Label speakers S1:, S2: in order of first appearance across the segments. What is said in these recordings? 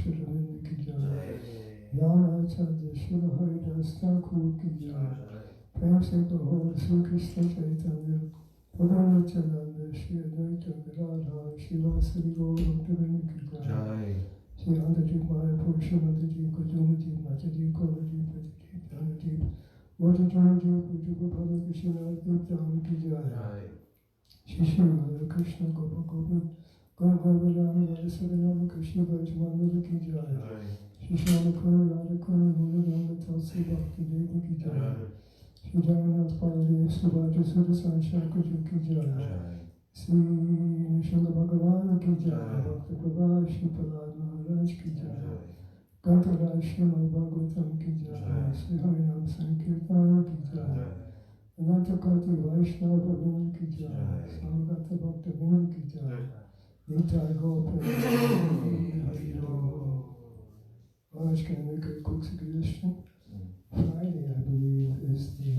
S1: Shridavinda ki jai. Jnana Acharya Srila Haridas Thakur ki jai. Prem se Kaho Sri Krishna Chaitanya Prabhu Nityananda Shri Advaita Radha Shivasari Gaura Bhaktivinoda ki jai. Shri Antaji Mahaprabhu Srimadaji Kudumaji Mataji Kolaji Pataji Dhanaji Motajaji Pujupa Bhava Krishna Dham ki jai. Shri Srila Krishna Gopa Gopa Gopa Rama Vasavanama Krishna Bhajmanava ki jai. Shri Srila Radha Kura Mula Rama Tulsi Bhakti Deva ki jai. Shri Jagannath Baladev Subhadra Sudasan Shankar ki jai. Shri Srila Bhagavan ki jai. Bhakta Prabha Shri Prahlad Maharaj ki jai. Gantharaj Srimad Bhagavatam ki jai. Shri Harinam Sankirtan ki jai. Anantakoti Vaishnava Vrinda ki jai. Samagata Bhakta Vrinda ki jai. Nitai Gopa Maharaj, can I make a quick suggestion? Friday, I believe, is the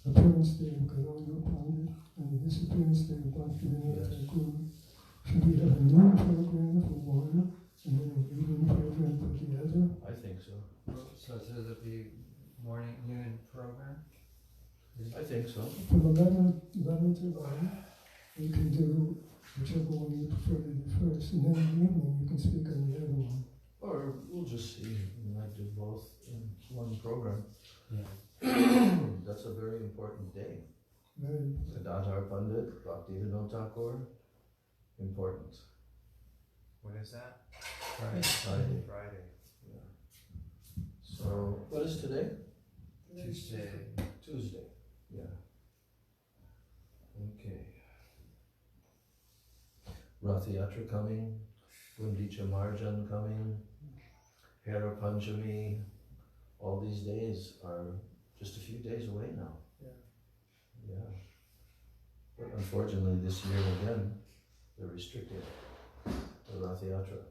S1: appearance day of Garuda Pandit and the disappearance day of Bhaktivinoda Thakur. Should we have a noon program for one and then an evening program for the other?
S2: I think so.
S3: So should it be morning, noon program?
S2: I think so.
S1: From 11 to 1, you can do whichever one you prefer to do first, and then in the evening you can speak on the other one.
S2: Or we'll just see. We might do both in one program.
S3: Yeah.
S2: That's a very important day.
S1: Very.
S2: Gadadhar Pandit, Bhaktivinoda Thakur, important.
S3: When is that?
S2: Friday.
S3: Friday.
S2: Yeah. So, what is today?
S3: Tuesday.
S2: Tuesday. Yeah. Okay. Ratha Yatra coming, Gundicha Marjan coming, Hera Panchami. All these days are just a few days away now. Yeah. But unfortunately this year again, they're restricting the Ratha Yatra.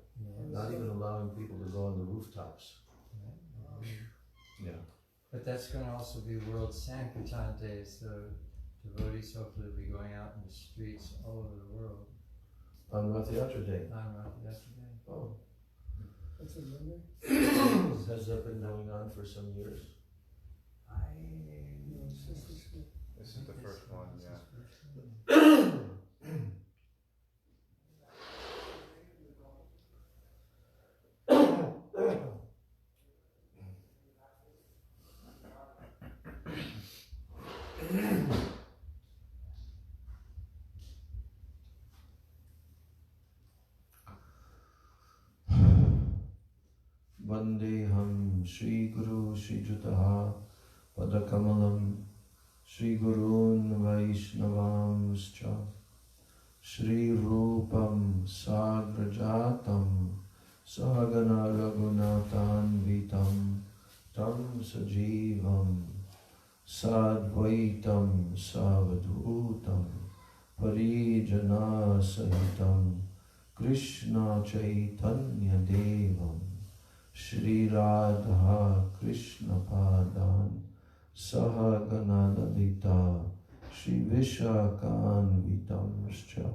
S2: Not even allowing people to go on the rooftops. Yeah.
S3: But that's going to also be World Sankirtan Day, so devotees hopefully will be going out in the streets all over the world.
S2: On Ratha Yatra Day.
S3: On Ratha Yatra Day.
S2: Oh.
S1: That's a Monday?
S2: Has that been going on for some years?
S4: This is the first one, yeah.
S2: Vandeham Shri Guru Shri Jutaha Padakamalam Shri Gurun Vaishnavamscha Shri Rupam Sagrajatam Sagana Raghunathan Vitam Tam Sajivam Sadvaitam Savadhutam Parijana Sahitam Krishna Chaitanya Devam Shri Radha Krishna Padan Sahagana Lalita Shri Vishakan Vitamscha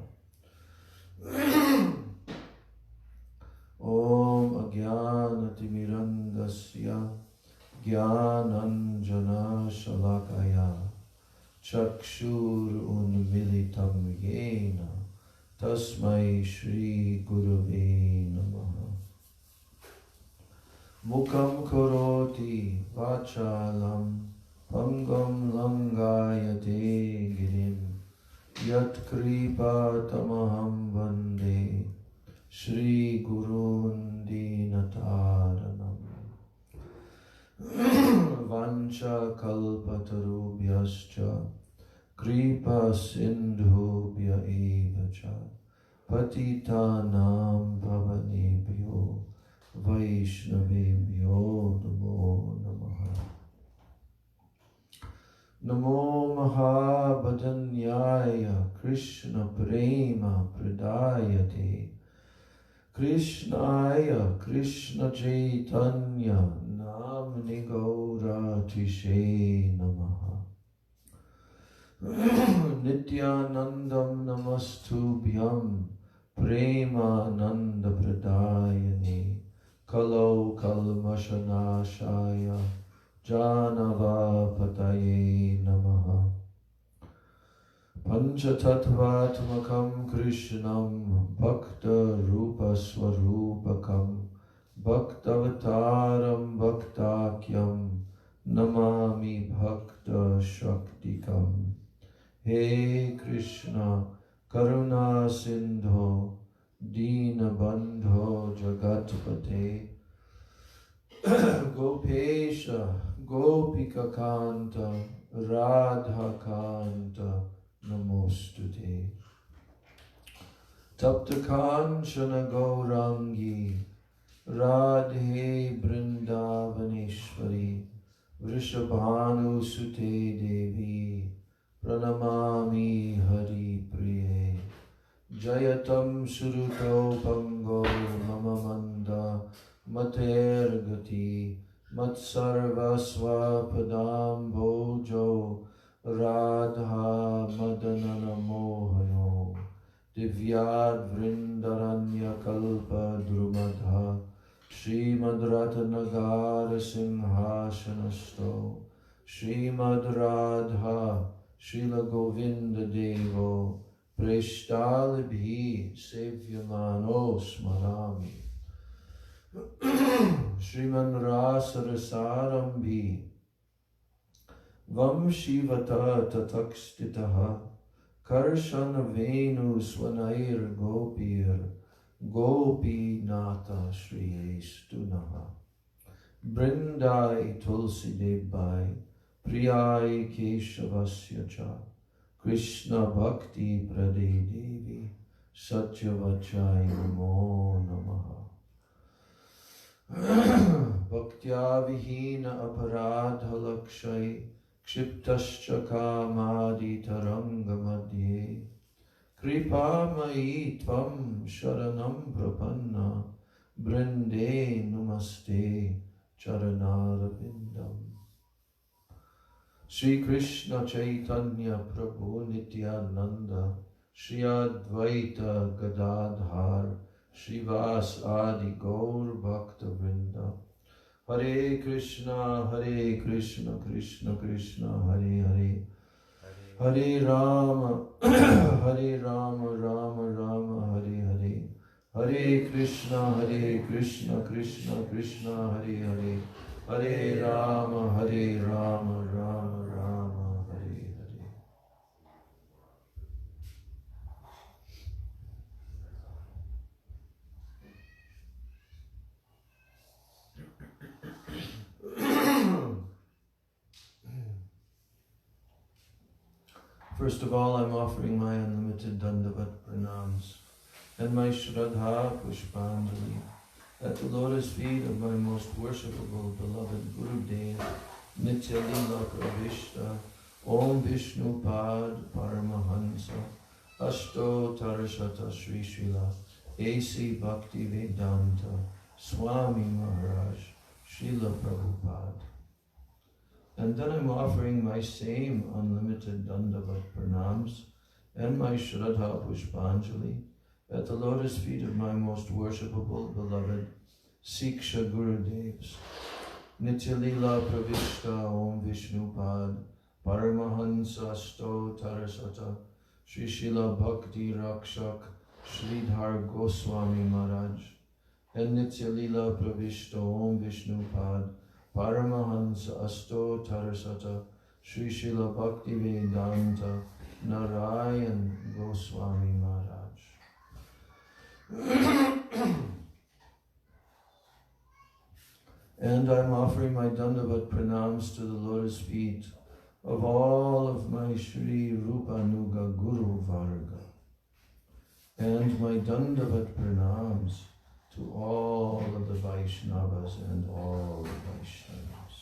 S2: Om Agyanatimirandasya Gyananjana Shalakaya Chakshur Unmilitam Yena Tasmai Shri Gurave Namaha Mukam Karoti Vachalam Pangam Langayate Girim Yat Kripa Tamaham Vande Shri Gurun Dinataranam Vancha Kalpatarubhyascha Kripa Sindhubhya Evacha Patitanam Pavanebhyo Vaishnavebhyo Namo Namaha Namo Mahabhadanyaya Krishna Prema Pradayate Krishnaya Krishna Chaitanya Namni Gaura Tishe Namaha Nityanandam Namastubhyam Prema Nanda Pradayane Kalo kalmashanashaya Janava pataye namaha. Panchatattvatmakam Krishnam Bhakta Rupa Swarupakam Bhaktavataram Bhaktakyam Namami Bhakta Shaktikam. He Krishna Karuna Sindho Dina Bandho Jagatpate Gopesha Gopika Kanta Radha Kanta Namostute. Tapta Kanchana Gaurangi Radhe Brindavaneshwari Vrishabhanu Sute Devi Pranamami Hari Priye. Jayatam Suruto Pango Mamamanda Matergati Matsarvasva Padam Bojo Radha Madanana Mohano Divyad Vrindaranya Kalpa Drumadha Srimad Ratnagara Simhashanasto Srimad Radha Srila Govinda Devo Preshtalibhi Sevyamano Smarami Sriman Rasarasarambi Vamshivata Tatakstitaha Karshana Venu Swanair Gopir Gopi Nata Shriyestunaha Brindai Tulsi Debai Priyai Keshavasya Cha Krishna Bhakti Prade Devi Satyavachai Namo Namaha. Bhaktya Vihina Aparadha Lakshay Kshiptascha Kamadi Taranga Madhye Kripa Mai Tvam Sharanam Prapanna Brinde Namaste Charanarvindam. Shri Krishna Chaitanya Prabhu Nityananda Shri Advaita Gadadhar Shrivas Adi Gaur Bhakta Vrinda. Hare Krishna Krishna Krishna Hare Hare Hare Rama Hare Rama Rama Rama Hare Hare Hare Krishna Krishna Krishna Hare Hare Hare Rama Rama Rama Hare Hare. First of all, I'm offering my unlimited Dandavat Pranams and my Shraddha Pushpanjali at the lotus feet of my most worshipable beloved Gurudev, Nitya Lila Pravishta, Om Vishnu Pad Paramahansa, Ashto Tarashata Sri Srila, A.C. Bhakti Vedanta, Swami Maharaj, Srila Prabhupada. And then I'm offering my same unlimited Dandavat Pranams and my Shraddha Pushpanjali at the lotus feet of my most worshipable beloved Siksha Gurudevs, Nitya Lila Pravishta Om Vishnu Pad Paramahansa Sto Tarasata Sri Srila Bhakti Rakshak Sridhar Goswami Maharaj, and Nitya Lila Pravishta Om Vishnu Pad Paramahansa Asto Tarasata Sri Srila Bhakti Vedanta Narayan Goswami Maharaj. And I'm offering my Dandavat Pranams to the lotus feet of all of my Shri Rupanuga Guru Varga, and my Dandavat Pranams to all of the Vaishnavas and all the Vaishnavas.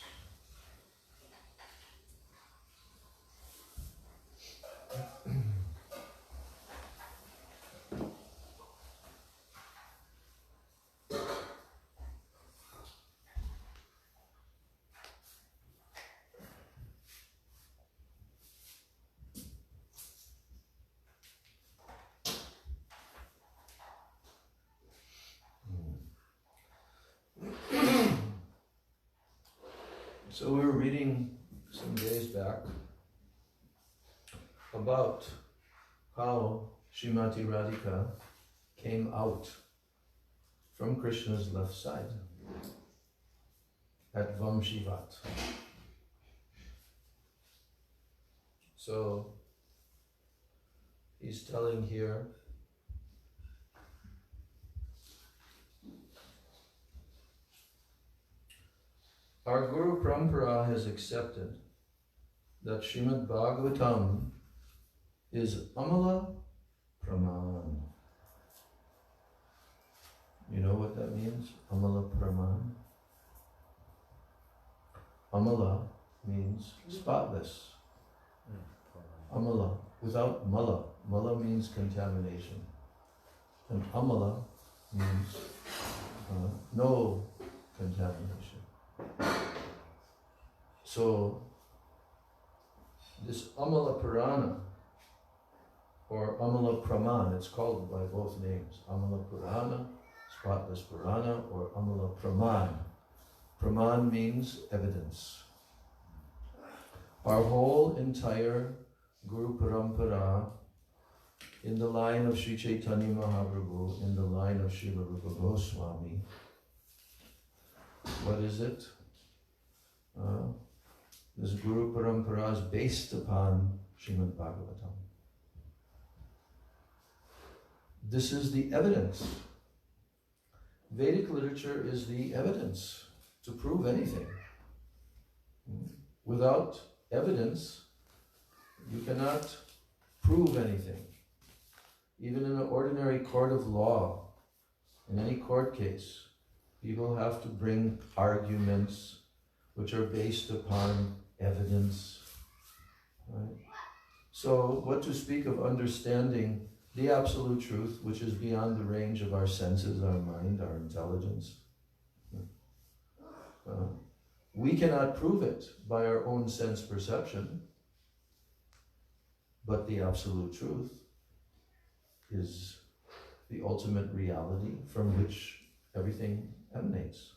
S2: So we were reading some days back about how Srimati Radhika came out from Krishna's left side at Vamshivat. So he's telling here our Guru Parampara has accepted that Srimad Bhagavatam is Amala Praman. You know what that means? Amala Praman. Amala means spotless. Amala, without mala. Mala means contamination. And amala means no contamination. So, this Amala Purana, or Amala Praman, it's called by both names. Amala Purana, spotless Purana, or Amala Praman. Praman means evidence. Our whole entire Guru Parampara, in the line of Sri Chaitanya Mahaprabhu, in the line of Srila Rupa Goswami, what is it? This Guru Parampara is based upon Srimad Bhagavatam. This is the evidence. Vedic literature is the evidence to prove anything. Without evidence, you cannot prove anything. Even in an ordinary court of law, in any court case, people have to bring arguments which are based upon evidence. Right? So, what to speak of understanding the absolute truth, which is beyond the range of our senses, our mind, our intelligence? We cannot prove it by our own sense perception, but the absolute truth is the ultimate reality from which everything emanates.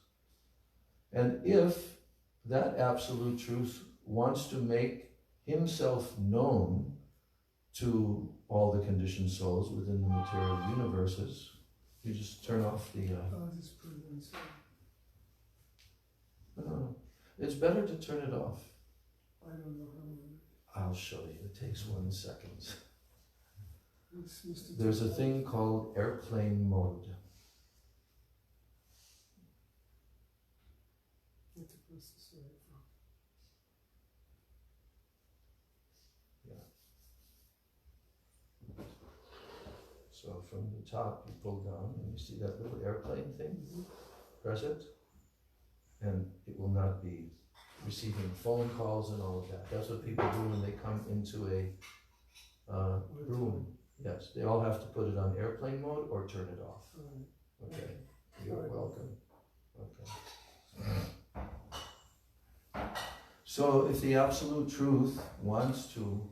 S2: And if that absolute truth wants to make himself known to all the conditioned souls within the material universes, you just turn off the... No, it's better to turn it off.
S1: I don't know how.
S2: I'll show you. It takes 1 second. There's a thing called airplane mode. Yeah. So from the top, you pull down, and you see that little airplane thing? Press it, and it will not be receiving phone calls and all of that. That's what people do when they come into a room. Yes, they all have to put it on airplane mode or turn it off. Okay, you're welcome. Okay. So if the absolute truth wants to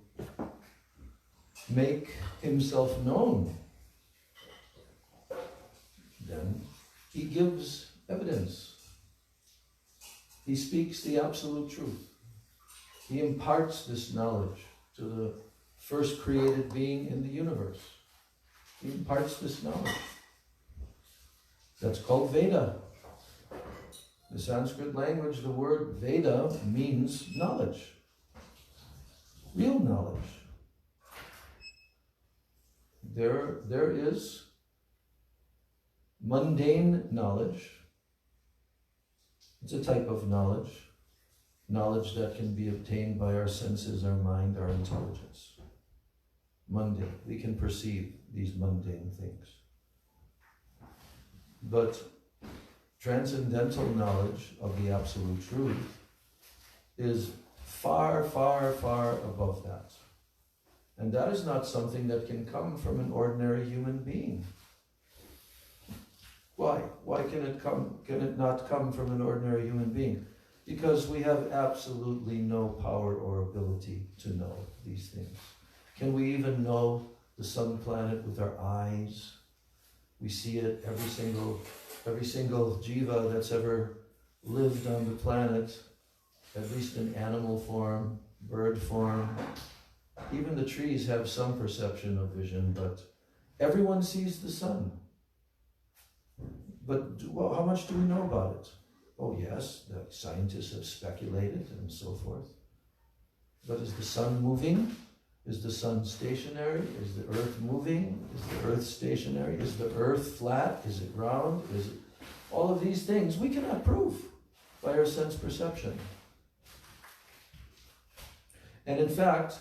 S2: make himself known, then he gives evidence. He speaks the absolute truth. He imparts this knowledge to the first created being in the universe. He imparts this knowledge. That's called Veda. The Sanskrit language, the word Veda means knowledge. Real knowledge. There is mundane knowledge. It's a type of knowledge. Knowledge that can be obtained by our senses, our mind, our intelligence. Mundane. We can perceive these mundane things. But transcendental knowledge of the absolute truth is far, far, far above that. And that is not something that can come from an ordinary human being. Why? Why can it not come from an ordinary human being? Because we have absolutely no power or ability to know these things. Can we even know the sun planet with our eyes? We see it, every single jiva that's ever lived on the planet at least in animal form, bird form. Even the trees have some perception of vision, but everyone sees the sun. But how much do we know about it? Oh yes, the scientists have speculated and so forth. But is the sun moving? Is the sun stationary? Is the earth moving? Is the earth stationary? Is the earth flat? Is it round? Is it... All of these things we cannot prove by our sense perception. And in fact,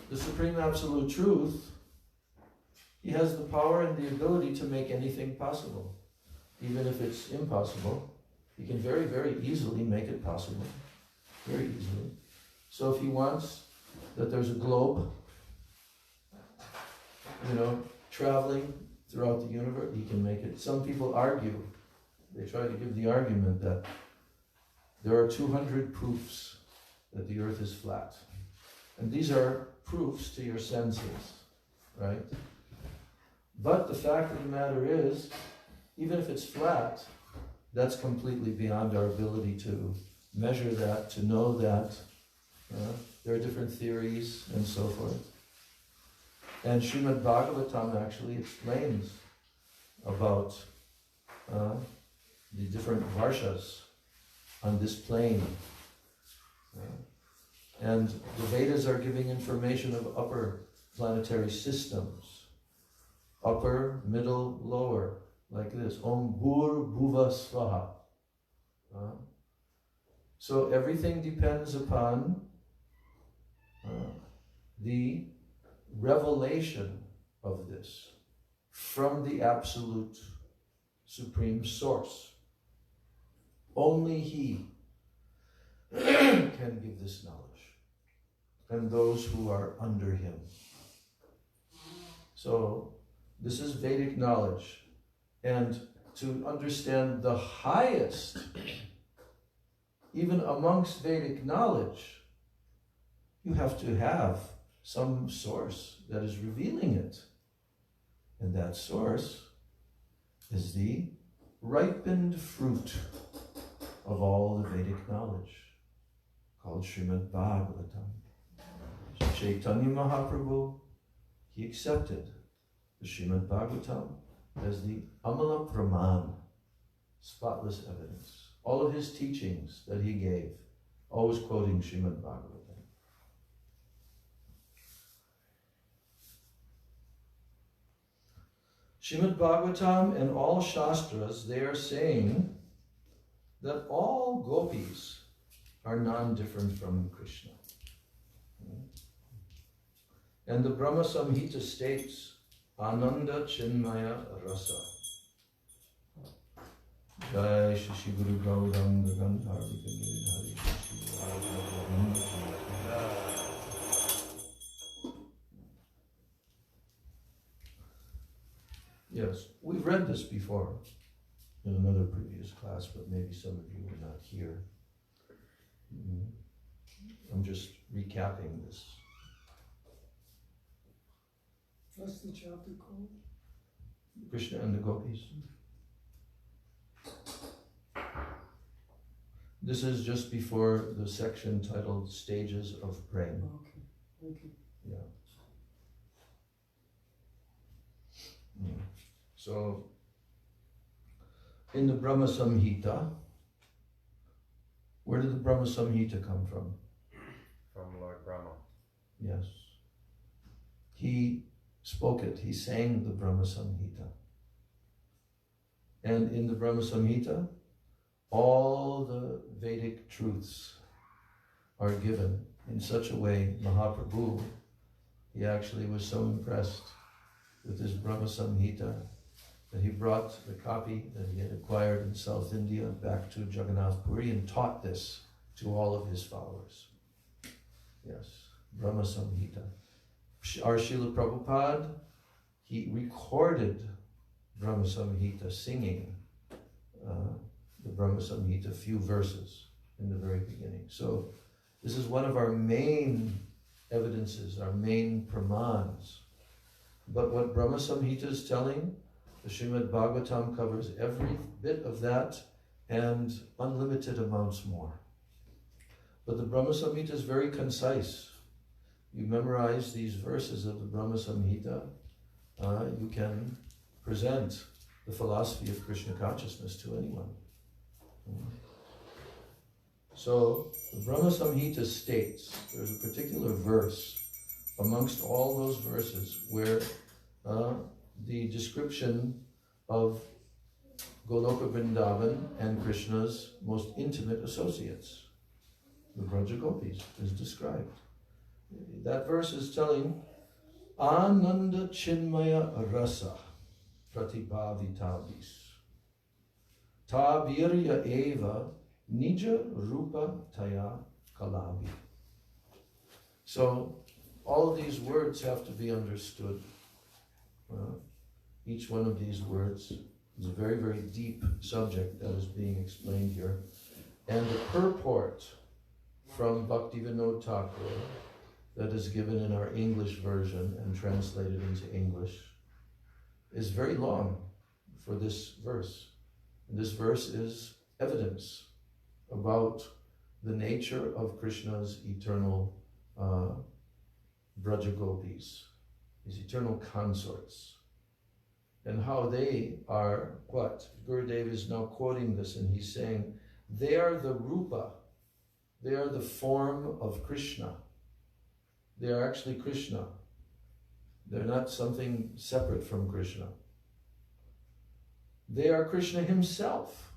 S2: the Supreme Absolute Truth, He has the power and the ability to make anything possible. Even if it's impossible, He can very, very easily make it possible. Very easily. So if He wants that there's a globe, traveling throughout the universe, He can make it. Some people argue, they try to give the argument that there are 200 proofs that the earth is flat. And these are proofs to your senses, right? But the fact of the matter is, even if it's flat, that's completely beyond our ability to measure that, to know that. There are different theories and so forth. And Srimad Bhagavatam actually explains about the different varshas on this plane. And the Vedas are giving information of upper planetary systems. Upper, middle, lower, like this. Om Bhur Bhuva Svaha. So everything depends upon the revelation of this from the absolute supreme source. Only He can give this knowledge, and those who are under Him. So this is Vedic knowledge, and to understand the highest, even amongst Vedic knowledge, you have to have some source that is revealing it. And that source is the ripened fruit of all the Vedic knowledge, called Srimad Bhagavatam. Chaitanya Mahaprabhu, he accepted the Srimad Bhagavatam as the Amala Praman, spotless evidence. All of his teachings that he gave, always quoting Srimad Bhagavatam. Srimad Bhagavatam and all Shastras, they are saying that all gopis are non-different from Krishna. And the Brahmasamhita states, Ananda Chinmaya Rasa. Jai Shishi Guru Gauranga Gandharvika Giridhari Shishi Radha. Yes, we've read this before in another previous class, but maybe some of you were not here. I'm just recapping this.
S1: What's the chapter called?
S2: Krishna and the Gopis. This is just before the section titled Stages of Prema.
S1: Okay, thank you.
S2: Yeah. So, in the Brahmasamhita, where did the Brahmasamhita come from?
S4: From Lord Brahma.
S2: Yes. He spoke it, he sang the Brahmasamhita. And in the Brahmasamhita, all the Vedic truths are given in such a way. Mahaprabhu, he actually was so impressed with this Brahmasamhita that he brought the copy that he had acquired in South India back to Jagannath Puri and taught this to all of his followers. Yes, Brahmasamhita. Our Srila Prabhupada, he recorded Brahmasamhita singing the Brahmasamhita, a few verses in the very beginning. So this is one of our main evidences, our main pramans. But what Brahmasamhita is telling, the Srimad Bhagavatam covers every bit of that and unlimited amounts more. But the Brahmasamhita is very concise. You memorize these verses of the Brahmasamhita, you can present the philosophy of Krishna consciousness to anyone. So the Brahmasamhita states, there's a particular verse amongst all those verses where the description of Goloka Vrindavan and Krishna's most intimate associates, the Braja Gopis, is described. That verse is telling Ananda Chinmaya Rasa Pratibhavitavis Ta Virya Eva Nija Rupa Taya Kalavi. So all of these words have to be understood. Each one of these words is a very, very deep subject that is being explained here. And the purport from Bhaktivinoda Thakur that is given in our English version and translated into English is very long for this verse. And this verse is evidence about the nature of Krishna's eternal Braja Gopis, his eternal consorts, and how they are what? Gurudev is now quoting this, and he's saying, they are the Rupa, they are the form of Krishna. They are actually Krishna. They're not something separate from Krishna. They are Krishna himself.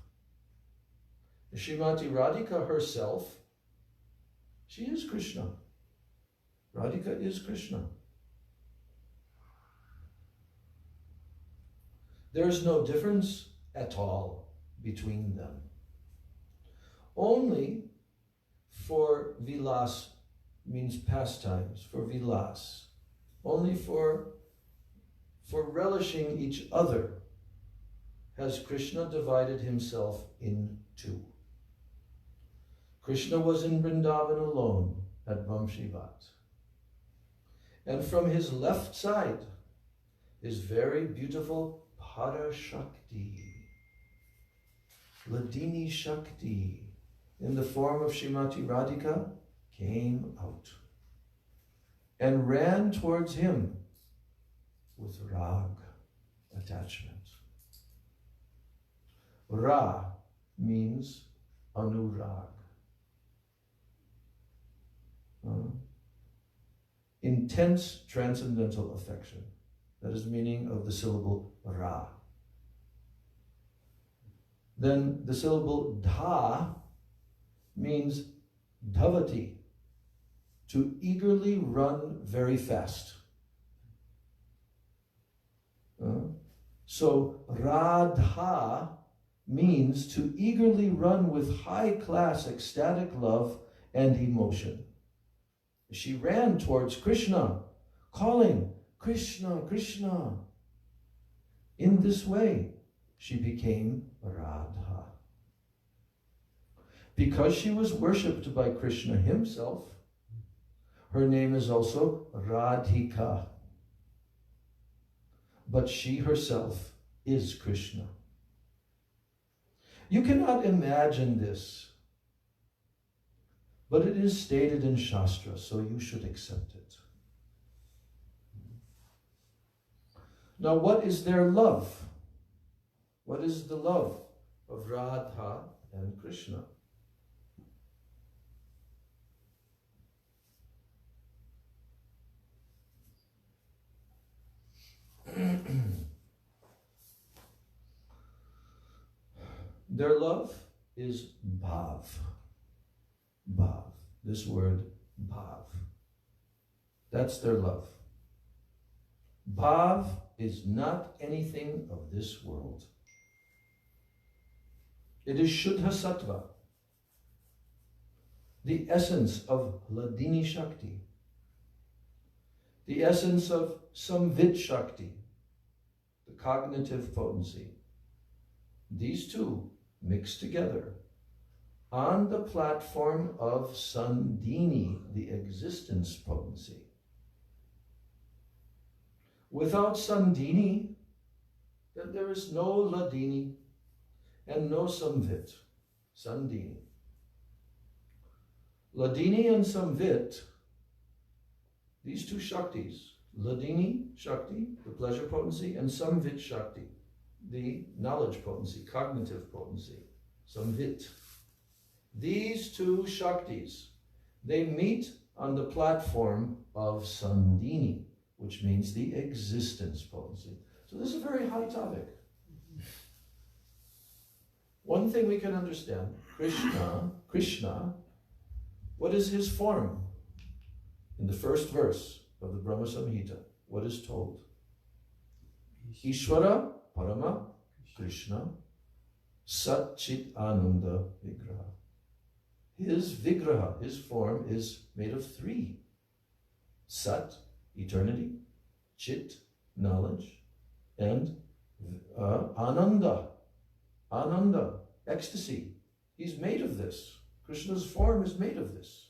S2: Srimati Radhika herself, she is Krishna. Radhika is Krishna. There's no difference at all between them. Only for vilas means pastimes, for vilas. Only for relishing each other has Krishna divided himself in two. Krishna was in Vrindavan alone at Vamshivat. And from his left side is very beautiful Parashakti, Ladini Shakti, in the form of Srimati Radhika, came out and ran towards him with rag, attachment. Ra means anurag. Intense transcendental affection. That is the meaning of the syllable Ra. Then the syllable Dha means Dhavati, to eagerly run very fast. So Radha means to eagerly run with high-class ecstatic love and emotion. She ran towards Krishna, calling, Krishna, Krishna. In this way, she became Radha. Because she was worshipped by Krishna himself, her name is also Radhika. But she herself is Krishna. You cannot imagine this, but it is stated in Shastra, so you should accept it. Now, what is their love? What is the love of Radha and Krishna? Their love is bhav. Bhav. This word, bhav. That's their love. Bhav is not anything of this world. It is Shuddha Sattva, the essence of Ladini Shakti, the essence of Samvid Shakti, the cognitive potency. These two mixed together on the platform of Sandini, the existence potency. Without Sandini, then there is no Ladini and no Samvit, Sandini. Ladini and Samvit, these two Shaktis, Ladini Shakti, the pleasure potency, and Samvit Shakti, the knowledge potency, cognitive potency, Samvit. These two Shaktis, they meet on the platform of Sandini, which means the existence potency. So this is a very high topic. One thing we can understand, Krishna, what is his form? In the first verse of the Brahmasamhita, what is told? Ishvara Parama Krishna Sat Chit Ananda Vigraha. His Vigraha, his form, is made of three. Sat, eternity, Chit, knowledge, and Ananda, ecstasy. He's made of this. Krishna's form is made of this.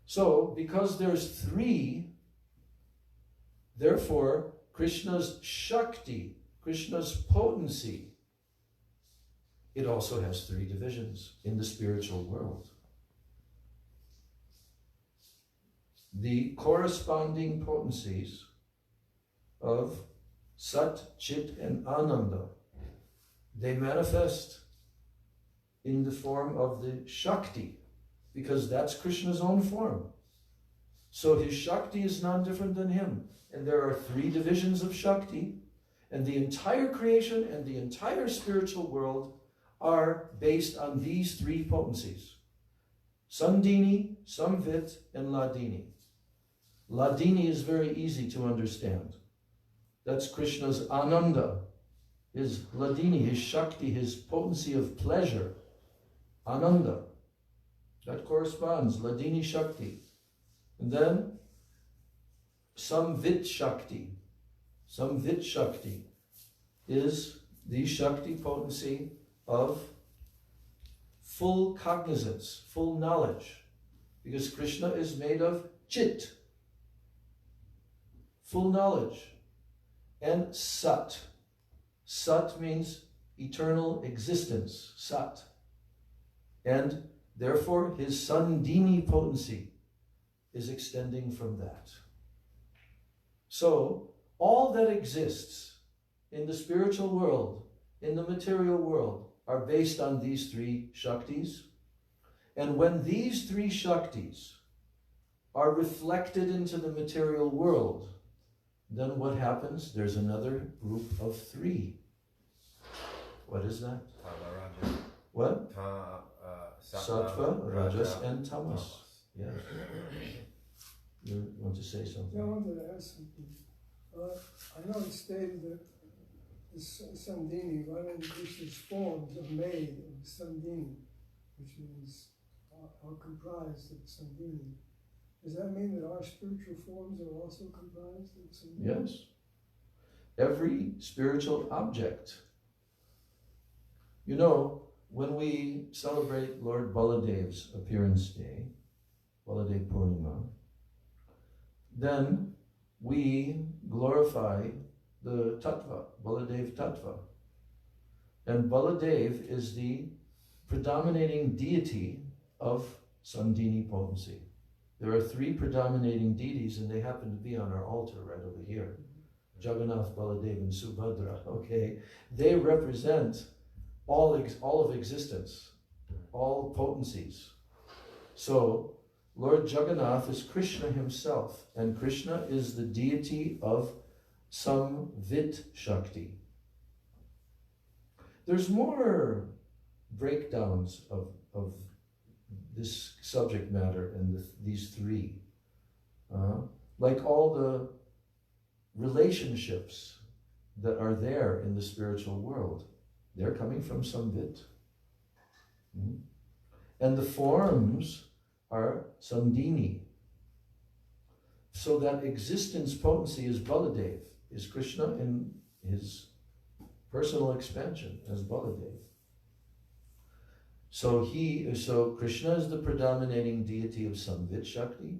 S2: So, because there's three, therefore, Krishna's Shakti, Krishna's potency, it also has three divisions in the spiritual world. The corresponding potencies of Sat, Chit, and Ananda, they manifest in the form of the Shakti, because that's Krishna's own form. So his Shakti is not different than him. And there are three divisions of Shakti, and the entire creation and the entire spiritual world are based on these three potencies. Sandini, Samvit, and Ladini. Ladini is very easy to understand. That's Krishna's Ananda, his Ladini, his Shakti, his potency of pleasure. Ananda. That corresponds, Ladini Shakti. And then Samvit Shakti. Samvit Shakti is the Shakti potency of full cognizance, full knowledge. Because Krishna is made of Chit, full knowledge. And Sat. Sat means eternal existence, Sat. And therefore his Sandini potency is extending from that. So, all that exists in the spiritual world, in the material world, are based on these three Shaktis. And when these three Shaktis are reflected into the material world, then what happens? There's another group of three. What is that? What? Sattva, Rajas, and Tamas. Yes. You want to say something?
S1: Yeah, I wanted to ask something. I know it stated that the Sandini, one of Krishna's forms are made of Sandini, which means are comprised of Sandini. Does that mean that our spiritual forms are also comprised of Sandini?
S2: Yes. Every spiritual object. You know, when we celebrate Lord Baladev's appearance day, Baladev Purnima, then we glorify the Tattva, Baladev Tattva. And Baladev is the predominating deity of Sandini potency. There are three predominating deities, and they happen to be on our altar right over here. Jagannath, Baladev, and Subhadra, okay? They represent all of existence, all potencies. So, Lord Jagannath is Krishna himself, and Krishna is the deity of Samvit Shakti. There's more breakdowns of this subject matter and these three. Like all the relationships that are there in the spiritual world, they're coming from Samvit. And the forms are Sandini. So that existence potency is Baladev, is Krishna in his personal expansion as Baladev. So Krishna is the predominating deity of Samvit Shakti.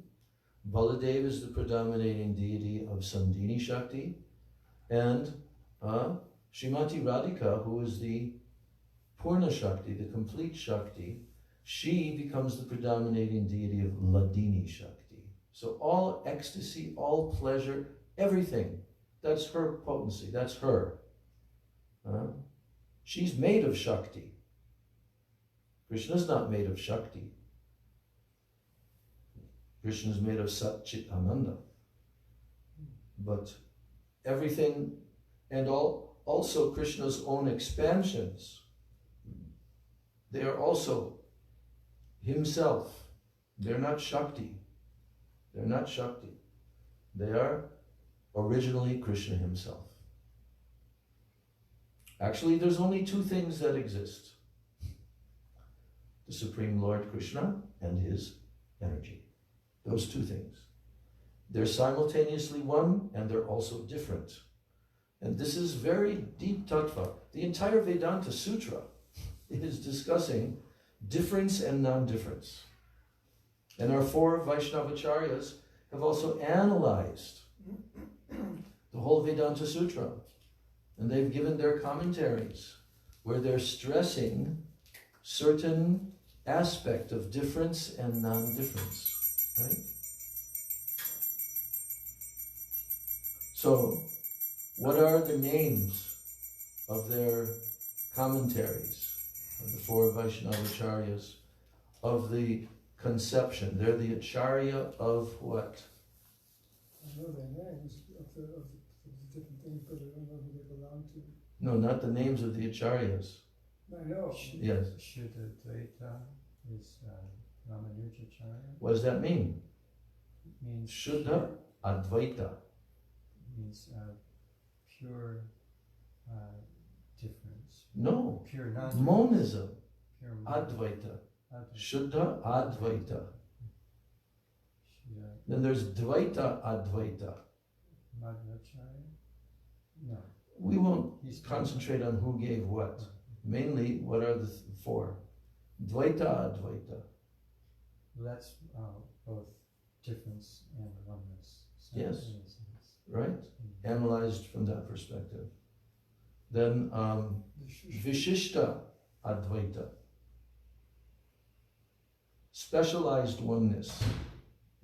S2: Baladev is the predominating deity of Sandini Shakti. And Srimati Radhika, who is the Purna Shakti, the complete Shakti, she becomes the predominating deity of Ladini Shakti. So all ecstasy, all pleasure, everything, that's her potency, that's her. She's made of Shakti. Krishna's not made of Shakti. Krishna's made of Sat Chit Ananda. But everything, and also Krishna's own expansions, they are also himself. They're not Shakti. They're not Shakti. They are originally Krishna himself. Actually, there's only two things that exist: the Supreme Lord Krishna and his energy. Those two things. They're simultaneously one, and they're also different. And this is very deep tattva. The entire Vedanta Sutra is discussing difference and non-difference. And our four Vaishnavacharyas have also analyzed the whole Vedanta Sutra. And they've given their commentaries where they're stressing certain aspect of difference and non-difference, right? So, what are the names of their commentaries, of the four Vaishnavacharyas, of the conception? They're the Acharya of what?
S1: I know their names of the different things, but I don't know who they belong to.
S2: No, not the names of the Acharyas.
S1: I know.
S2: Yes.
S3: Shuddha Dvaita is Ramanujacharya.
S2: What does that mean?
S3: It means
S2: Shuddha Advaita.
S3: Means pure difference.
S2: No.
S3: Pure non-difference.
S2: Monism.
S3: Pure
S2: Advaita.
S3: Advaita.
S2: Shuddha Advaita.
S3: Shuddha
S2: Then there's Dvaita Advaita.
S3: Madhvacharya? No.
S2: We won't
S3: He's
S2: concentrate on who gave what. Mainly, what are the four? Dvaita Advaita.
S3: That's both difference and oneness.
S2: Yes.
S3: Simultaneousness.
S2: Right? Analyzed from that perspective. Then Vishishta Advaita. Specialized oneness.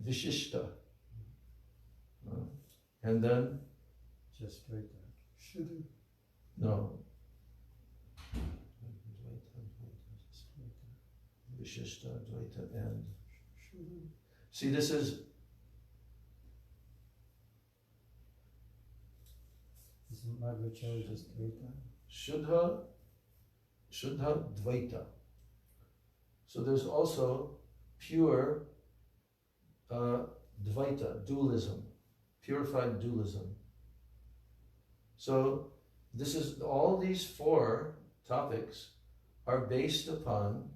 S2: Vishishta. And then,
S3: Just Dvaita.
S1: Shuddha.
S2: no. Vishishta Advaita and...
S1: Shuddha.
S2: See, this is...
S3: Isn't Madhvacharya just Dvaita?
S2: Shuddha Dvaita. So there's also pure Dvaita, dualism, purified dualism. So this is, all these four topics are based upon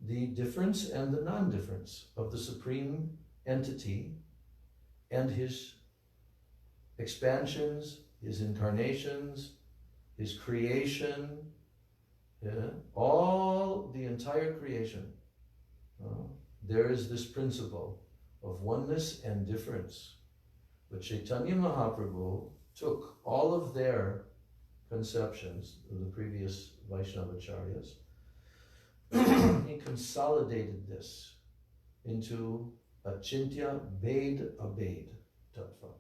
S2: the difference and the non-difference of the Supreme Entity and his expansions, his incarnations, his creation, all the entire creation. There is this principle of oneness and difference. But Chaitanya Mahaprabhu took all of their conceptions of the previous Vaishnavacharyas he consolidated this into Achintya Bhed Abhed Tattva.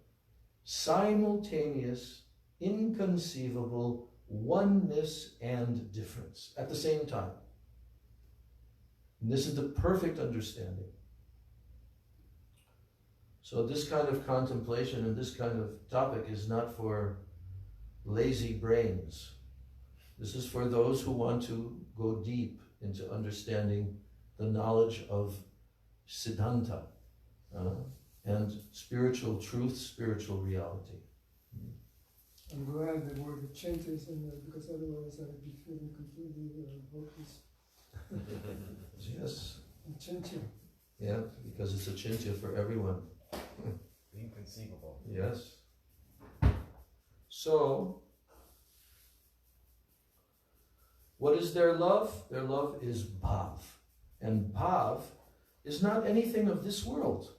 S2: Simultaneous, inconceivable oneness and difference at the same time. And this is the perfect understanding. So this kind of contemplation and this kind of topic is not for lazy brains. This is for those who want to go deep into understanding the knowledge of Siddhanta and spiritual truth, spiritual reality.
S1: I'm glad there were the changes in there, because otherwise I'd be feeling completely hopeless.
S2: Yes.
S1: Achintya.
S2: Yeah, because it's a chintya for everyone.
S4: Inconceivable.
S2: Yes. So, what is their love? Their love is bhav. And bhav is not anything of this world.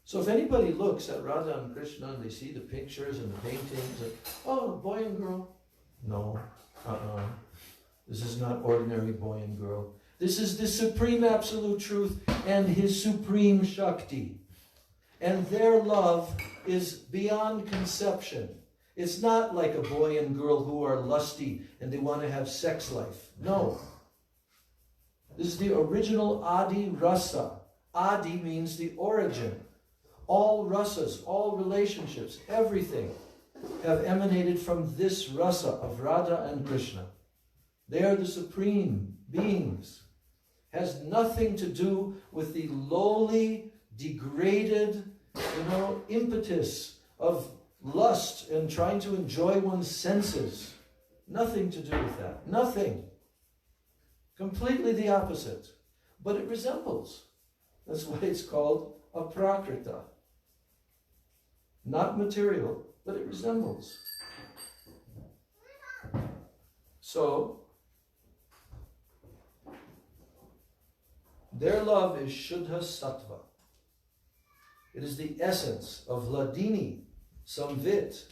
S2: So if anybody looks at Radha and Krishna and they see the pictures and the paintings, and, oh, boy and girl. No, This is not ordinary boy and girl. This is the supreme absolute truth and his supreme Shakti. And their love is beyond conception. It's not like a boy and girl who are lusty and they want to have sex life. No. This is the original Adi Rasa. Adi means the origin. All rasas, all relationships, everything have emanated from this rasa of Radha and Krishna. They are the supreme beings. Has nothing to do with the lowly, degraded, impetus of lust and trying to enjoy one's senses. Nothing to do with that. Nothing. Completely the opposite. But it resembles. That's why it's called a prakrita. Not material, but it resembles. So, their love is Shuddha Sattva. It is the essence of Ladini, Samvit,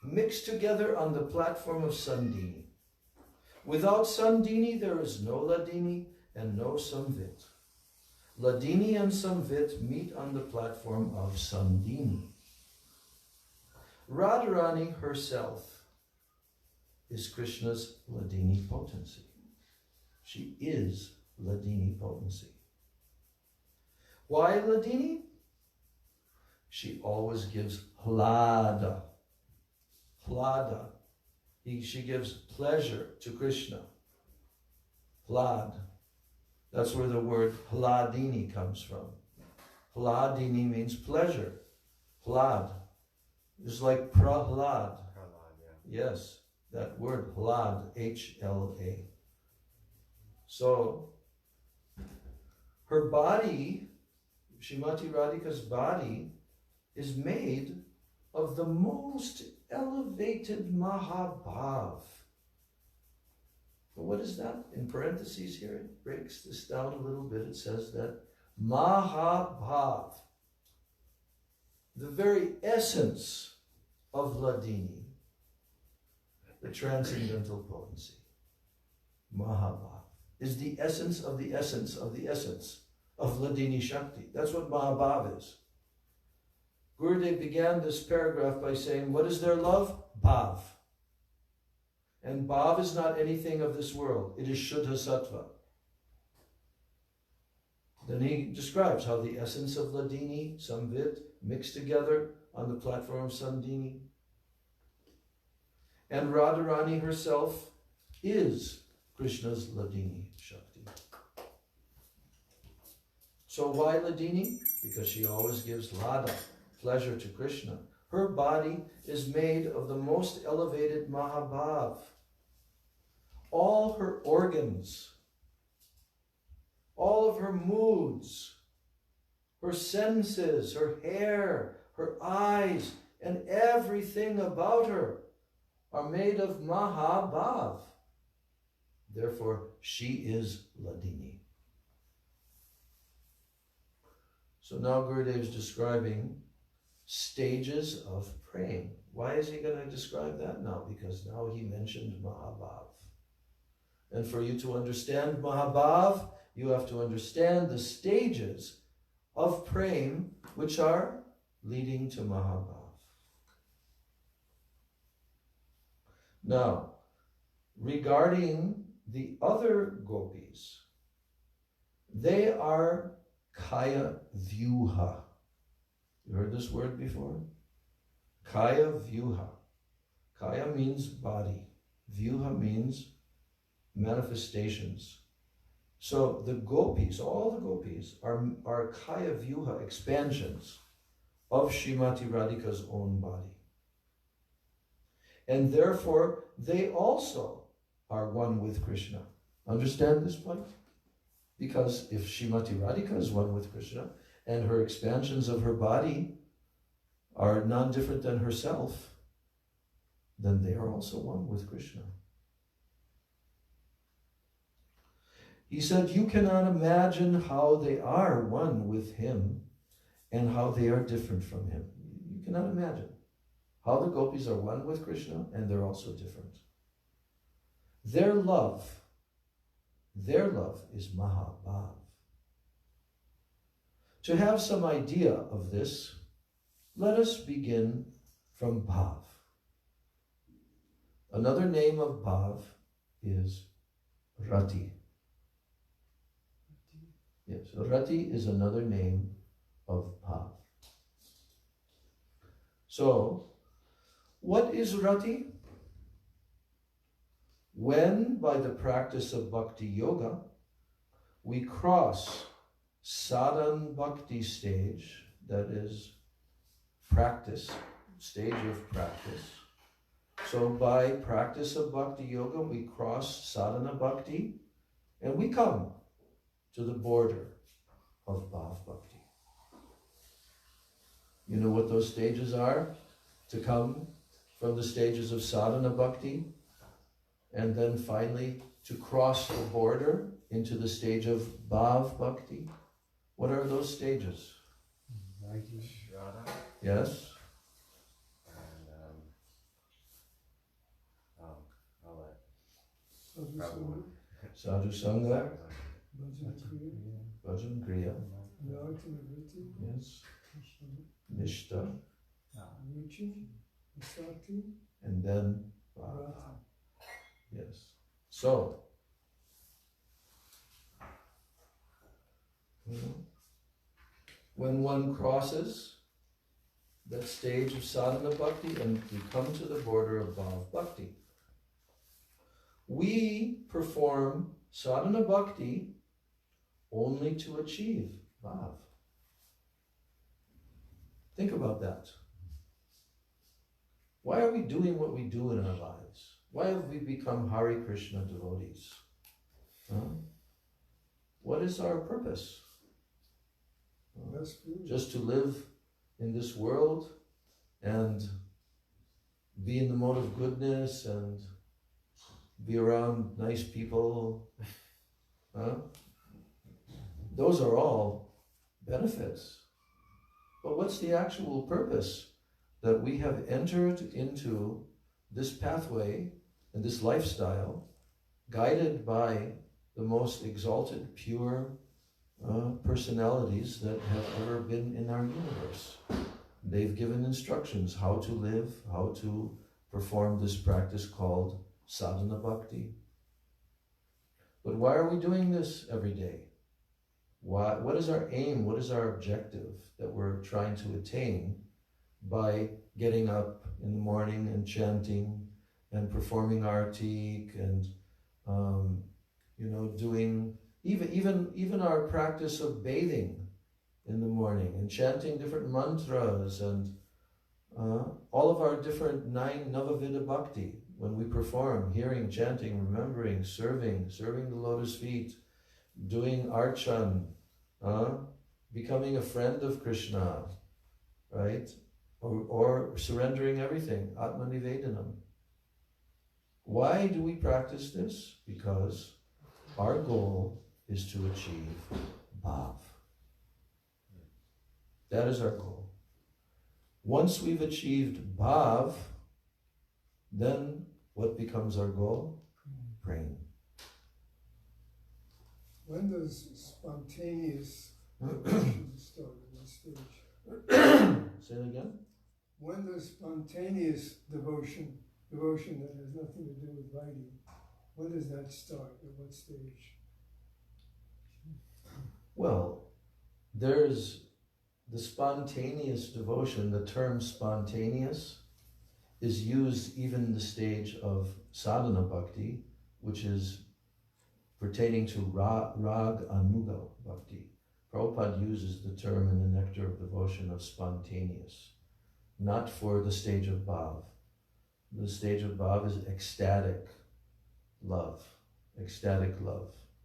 S2: mixed together on the platform of Sandini. Without Sandini, there is no Ladini and no Samvit. Ladini and Samvit meet on the platform of Sandini. Radharani herself is Krishna's Ladini potency. She is Ladini potency. Why Ladini? She always gives hlada. Hlada. She gives pleasure to Krishna. Hlad. That's where the word hladini comes from. Hladini means pleasure. Hlad. It's like prahlad. Yes, that word hlad, H-L-A. So, her body, Srimati Radhika's body, is made of the most elevated Mahabhav. Well, what is that? In parentheses here, it breaks this down a little bit. It says that Mahabhav, the very essence of Ladini, the transcendental potency, Mahabhav, is the essence of the essence of the essence of Ladini Shakti. That's what Mahabhav is. Gurudev began this paragraph by saying, what is their love? Bhav. And Bhav is not anything of this world. It is Shuddha Sattva. Then he describes how the essence of Ladini, Samvit, mixed together on the platform of Sandini. And Radharani herself is Krishna's Ladini Shakti. So why Ladini? Because she always gives Lada, pleasure to Krishna. Her body is made of the most elevated Mahabhav. All her organs, all of her moods, her senses, her hair, her eyes, and everything about her are made of Mahabhav. Therefore, she is Ladini. So now Gurudev is describing stages of praying. Why is he going to describe that now? Because now he mentioned Mahabhav. And for you to understand Mahabhav, you have to understand the stages of praying which are leading to Mahabhav. Now, regarding the other gopis, they are Kaya Vyuha. You heard this word before? Kaya Vyuha. Kaya means body. Vyuha means manifestations. So the gopis, all the gopis, are Kaya Vyuha, expansions of Srimati Radhika's own body. And therefore, they also are one with Krishna. Understand this point? Because if Srimati Radhika is one with Krishna, and her expansions of her body are none different than herself, then they are also one with Krishna. He said, you cannot imagine how they are one with him and how they are different from him. You cannot imagine how the gopis are one with Krishna and they're also different. Their love Their love is Mahabhav. To have some idea of this, let us begin from Bhav. Another name of Bhav is Rati. Yes, Rati is another name of Bhav. So, what is Rati? When, by the practice of bhakti yoga, we cross sadhana bhakti stage, that is practice, stage of practice. So by practice of bhakti yoga, we cross sadhana bhakti and we come to the border of bhav bhakti. You know what those stages are? To come from the stages of sadhana bhakti and then finally to cross the border into the stage of bhav bhakti. What are those stages?
S4: Radha.
S2: Yes?
S4: And I'll let
S1: Sadhu
S4: Prabhu.
S2: Sadhu Sangha,
S1: Bhajan Kriya,
S2: Bhajan Kriya,
S1: Bhakti Nivritti,
S2: yes, Nishta,
S1: Ruchi, Asakti,
S2: and then Bhav.
S1: Radha.
S2: Yes. So, when one crosses that stage of sadhana bhakti and we come to the border of bhav bhakti, we perform sadhana bhakti only to achieve bhav. Think about that. Why are we doing what we do in our lives? Why have we become Hare Krishna devotees? What is our purpose? Just to live in this world and be in the mode of goodness and be around nice people. Those are all benefits. But what's the actual purpose? That we have entered into this pathway and this lifestyle guided by the most exalted, pure personalities that have ever been in our universe. They've given instructions how to live, how to perform this practice called sadhana bhakti. But why are we doing this every day? Why? What is our aim? What is our objective that we're trying to attain by getting up in the morning and chanting and performing artik and doing even our practice of bathing in the morning and chanting different mantras and all of our different 9 Navavida Bhakti when we perform, hearing, chanting, remembering, serving the lotus feet, doing archan, becoming a friend of Krishna, right? Or surrendering everything, Atmanivedanam. Why do we practice this? Because our goal is to achieve bhav. That is our goal. Once we've achieved bhav, then what becomes our goal? Prem.
S1: When does spontaneous devotion start in this stage?
S2: Say it again?
S1: When does spontaneous devotion that has nothing to do with writing, when does that start? At what stage?
S2: Well, there's the spontaneous devotion. The term spontaneous is used even in the stage of sadhana bhakti, which is pertaining to rag anuga bhakti. Prabhupada uses the term in the Nectar of Devotion of spontaneous, not for the stage of bhav. The stage of bhav is ecstatic love,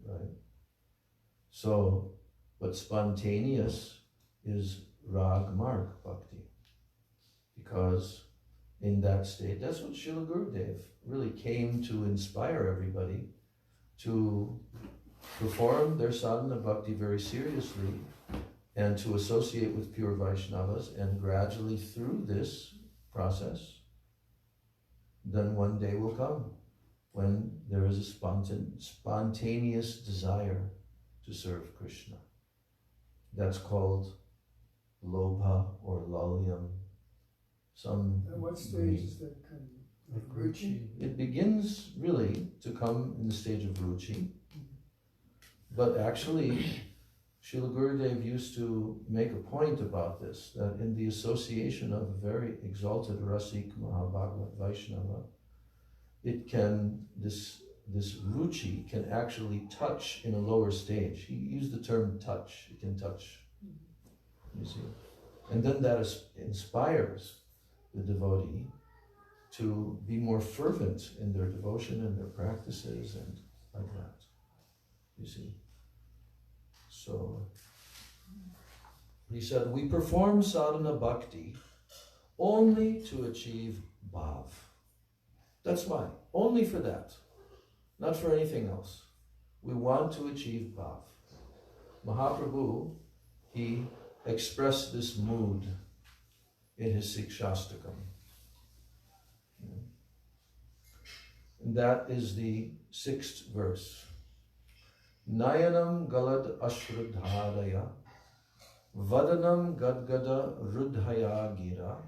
S2: right? So, but spontaneous is rag marg bhakti, because in that state, that's what Srila Gurudev really came to inspire everybody to perform their sadhana bhakti very seriously and to associate with pure Vaishnavas, and gradually through this process, then one day will come when there is a spontaneous desire to serve Krishna. That's called lobha or lalyam.
S1: At what stage is that come? Ruchi?
S2: It begins really to come in the stage of ruchi, but actually Srila Gurudev used to make a point about this, that in the association of a very exalted Rasik Mahabhagavat Vaishnava, it can, this ruchi can actually touch in a lower stage. He used the term touch, it can touch, you see. And then that inspires the devotee to be more fervent in their devotion and their practices and like that, you see. So, he said, we perform sadhana bhakti only to achieve bhav. That's why, only for that, not for anything else. We want to achieve bhav. Mahaprabhu, he expressed this mood in his Sikshastakam. And that is the 6th verse. Nayanam galad ashrudhadaya, vadanam gadgada rudhaya gira,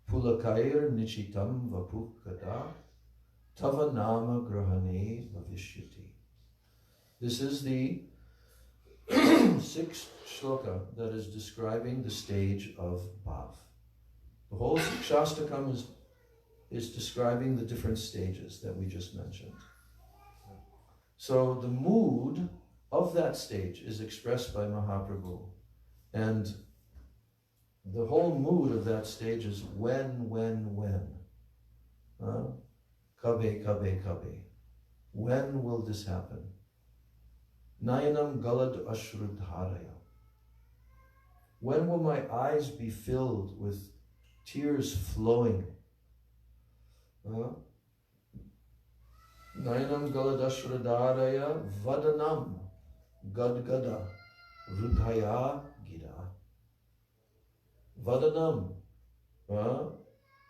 S2: pulakair nichitam vapukada, tava nama grahane bhavishyati. This is the 6th shloka that is describing the stage of bhav. The whole Shastakam is describing the different stages that we just mentioned. So the mood of that stage is expressed by Mahaprabhu. And the whole mood of that stage is when. Kabe, kabe, kabe. When will this happen? Nayanam galad ashrudharaya. When will my eyes be filled with tears flowing? Nayanam galadashradharaya vadanam gadgada rudhaya gira. Vadanam.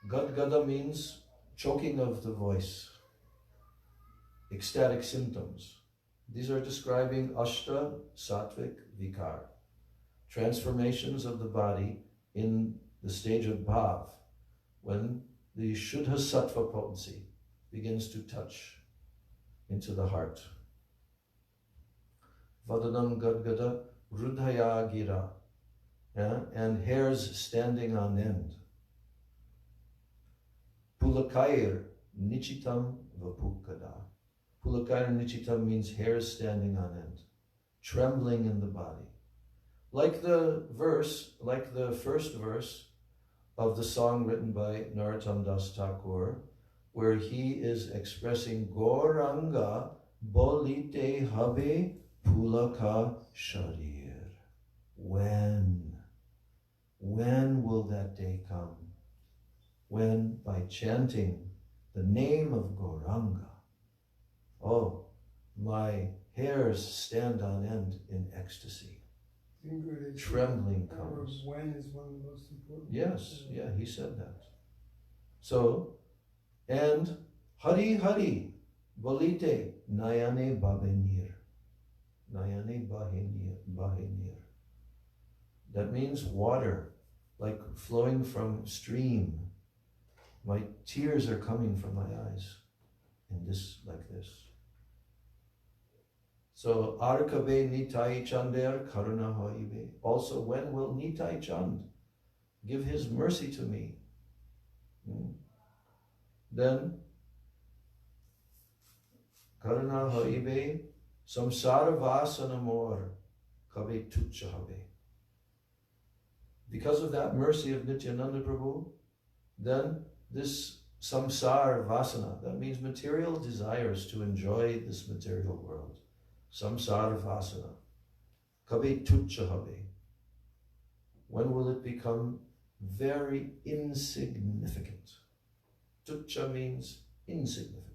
S2: Gadgada means choking of the voice, ecstatic symptoms. These are describing Ashta Sattvic Vikar, transformations of the body in the stage of Bhav, when the Shuddha Sattva potency begins to touch into the heart. Vadanam Gadgada Rudhaya Gira, and hairs standing on end. Pulakair Nichitam Vapukada. Pulakair Nichitam means hairs standing on end, trembling in the body. Like the first verse of the song written by Narottam Das Thakur, where he is expressing Gauranga bolite habe pulaka sharir. When will that day come? When, by chanting the name of Gauranga, oh, my hairs stand on end in ecstasy. Trembling comes.
S1: When is one of the most important.
S2: Yes, yeah, he said that. So, and Hari Hari Bolite Nayane Babenir. Nayane Bahenir. That means water, like flowing from stream. My tears are coming from my eyes in this, like this. So, Arkabe Nitai Chander Karuna Hoibe. Also, when will Nitai Chand give his mercy to me? Then, Karuna Hoibe Samsara Vasana Mor Kabe Tuchahabe. Because of that mercy of Nityananda Prabhu, then this samsara vasana, that means material desires to enjoy this material world. Samsara vasana. Kabe tuchahabe. When will it become very insignificant? Tucha means insignificant.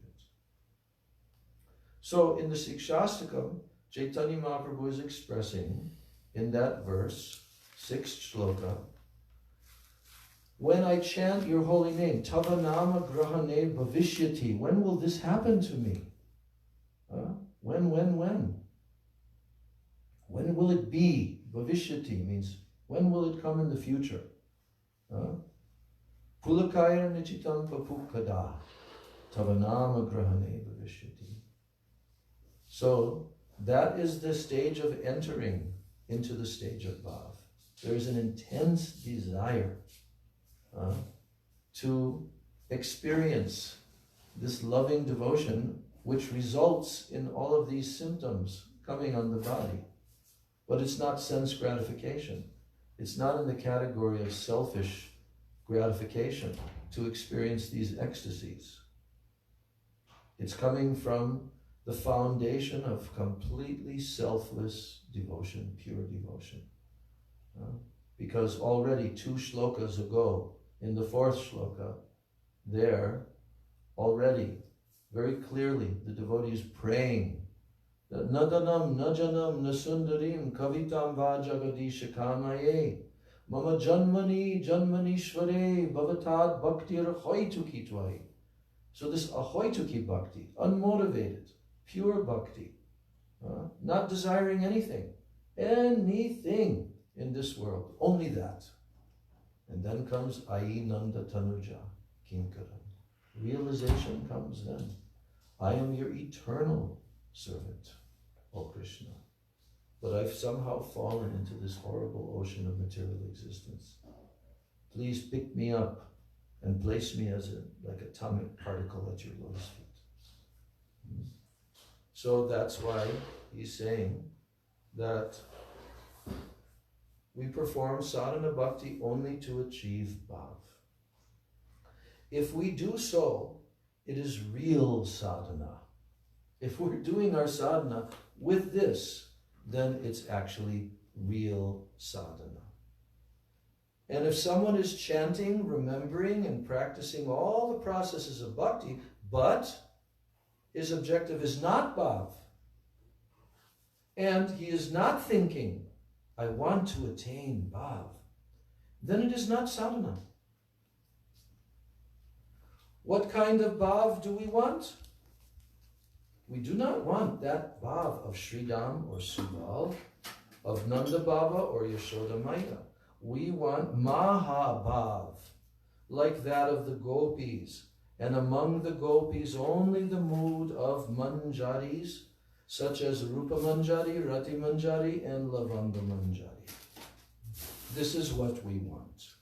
S2: So in the Sikshastakam, Chaitanya Mahaprabhu is expressing in that verse, 6th shloka, when I chant your holy name, Tava nama grahane bhavishyati, when will this happen to me? When? When will it be? Bhavishyati means, when will it come in the future? Pulakaya nichitam papukada, Tava nama grahane bhavishyati. So, that is the stage of entering into the stage of bhav. There is an intense desire to experience this loving devotion, which results in all of these symptoms coming on the body. But it's not sense gratification. It's not in the category of selfish gratification to experience these ecstasies. It's coming from the foundation of completely selfless devotion, pure devotion. Because already 2 shlokas ago, in the 4th shloka, there, already, very clearly, the devotee is praying that Nadanam, Najanam, Nasundarim, Kavitam va Jagadisha Kamaye, Mama Janmani, Janmanishvare, Bhavatad Bhaktir Hoituki Tvai. So this ahoituki bhakti, unmotivated, pure bhakti, not desiring anything in this world, only that. And then comes Ayi Nanda Tanuja Kinkaram. Realization comes then. I am your eternal servant, O Krishna. But I've somehow fallen into this horrible ocean of material existence. Please pick me up and place me as like an atomic particle at your lotus feet. So that's why he's saying that we perform sadhana bhakti only to achieve bhav. If we do so, it is real sadhana. If we're doing our sadhana with this, then it's actually real sadhana. And if someone is chanting, remembering, and practicing all the processes of bhakti, but his objective is not bhav, and he is not thinking, I want to attain bhav, then it is not sadhana. What kind of bhav do we want? We do not want that bhav of Sridham or Subal, of Nanda Baba or Yashoda Maya. We want Mahabhav, like that of the gopis, and among the gopis only the mood of manjaris, such as Rupa Manjari, Rati Manjari, and Lavanga Manjari. This is what we want.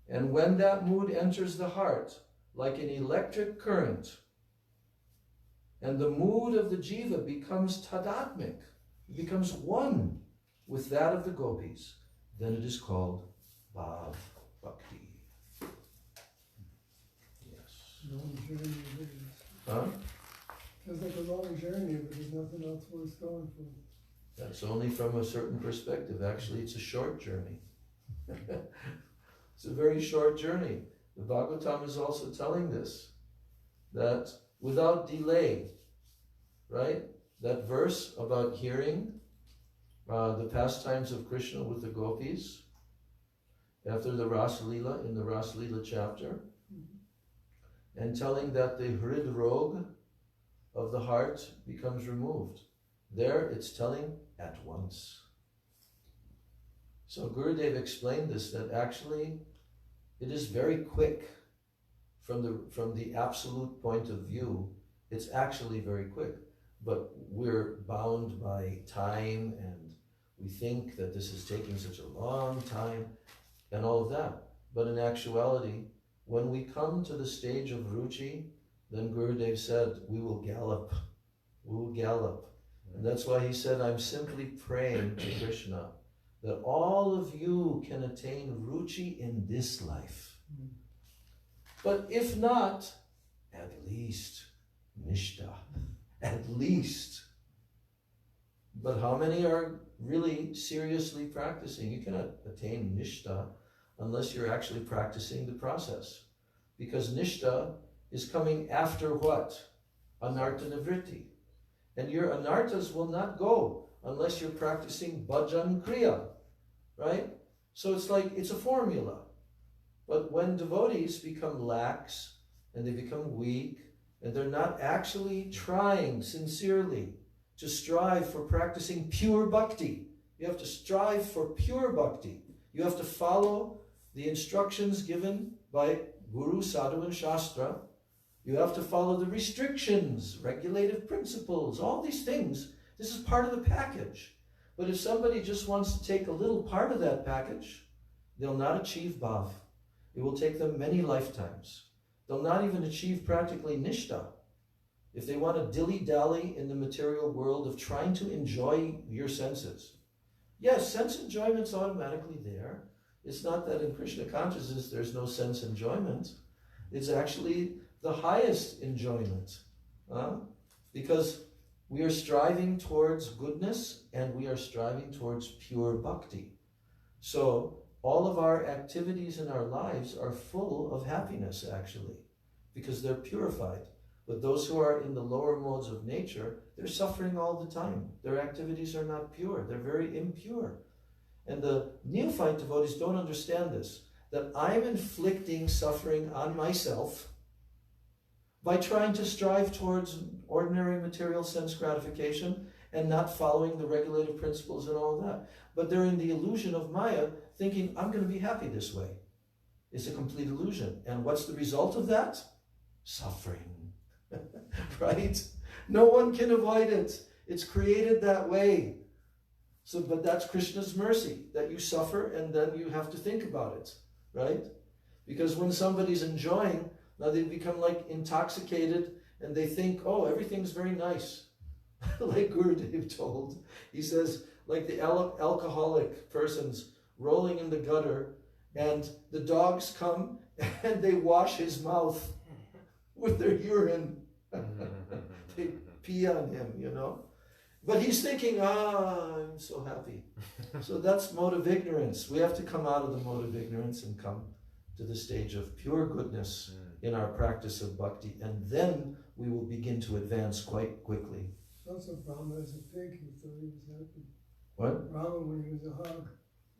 S2: And when that mood enters the heart, like an electric current, and the mood of the jiva becomes tadatmik, becomes one with that of the gopis, then it is called bhav bhakti. Yes.
S1: Long journey it is.
S2: Huh?
S1: Feels like a long journey, but there's nothing else worth going for.
S2: That's only from a certain perspective. Actually, it's a short journey. It's a very short journey. The Bhagavatam is also telling this, that without delay, right? That verse about hearing the pastimes of Krishna with the gopis after the Rasa Lila, in the Rasa Lila chapter, and telling that the hrid rog of the heart becomes removed. There it's telling at once. So Gurudev explained this, that actually it is very quick from the absolute point of view. It's actually very quick, but we're bound by time and we think that this is taking such a long time and all of that. But in actuality, when we come to the stage of Ruchi, then Gurudev said, we will gallop. We will gallop. And that's why he said, I'm simply praying to Krishna that all of you can attain Ruchi in this life. But if not, at least Nishta. At least. But how many are really seriously practicing? You cannot attain Nishta unless you're actually practicing the process. Because Nishta is coming after what? Anartha Nivritti. And your anarthas will not go unless you're practicing bhajan kriya. right? So it's like, it's a formula. But when devotees become lax and they become weak and they're not actually trying sincerely to strive for practicing pure bhakti, you have to strive for pure bhakti. You have to follow the instructions given by Guru, Sadhu, and Shastra. You have to follow the restrictions, regulative principles, all these things. This is part of the package. But if somebody just wants to take a little part of that package, they'll not achieve bhav. It will take them many lifetimes. They'll not even achieve practically nishta. If they want to dilly-dally in the material world of trying to enjoy your senses. Yes, sense enjoyment's automatically there. It's not that in Krishna consciousness there's no sense enjoyment. It's actually the highest enjoyment. Because we are striving towards goodness and we are striving towards pure bhakti. So all of our activities in our lives are full of happiness, actually, because they're purified. But those who are in the lower modes of nature, they're suffering all the time. Their activities are not pure. They're very impure. And the neophyte devotees don't understand this, that I'm inflicting suffering on myself by trying to strive towards ordinary material sense gratification and not following the regulative principles and all that. But they're in the illusion of Maya, thinking, I'm going to be happy this way. It's a complete illusion. And what's the result of that? Suffering. Right? No one can avoid it. It's created that way. So, but that's Krishna's mercy, that you suffer and then you have to think about it, right? Because when somebody's enjoying, now they become like intoxicated and they think, oh, everything's very nice. Like Gurudev told. He says, like the alcoholic person's rolling in the gutter and the dogs come and they wash his mouth with their urine. They pee on him, you know. But he's thinking, I'm so happy. So that's mode of ignorance. We have to come out of the mode of ignorance and come to the stage of pure goodness in our practice of bhakti. And then we will begin to advance quite quickly.
S1: Also, Brahma as a pig, he thought he was happy.
S2: What?
S1: Brahma when he was a hog.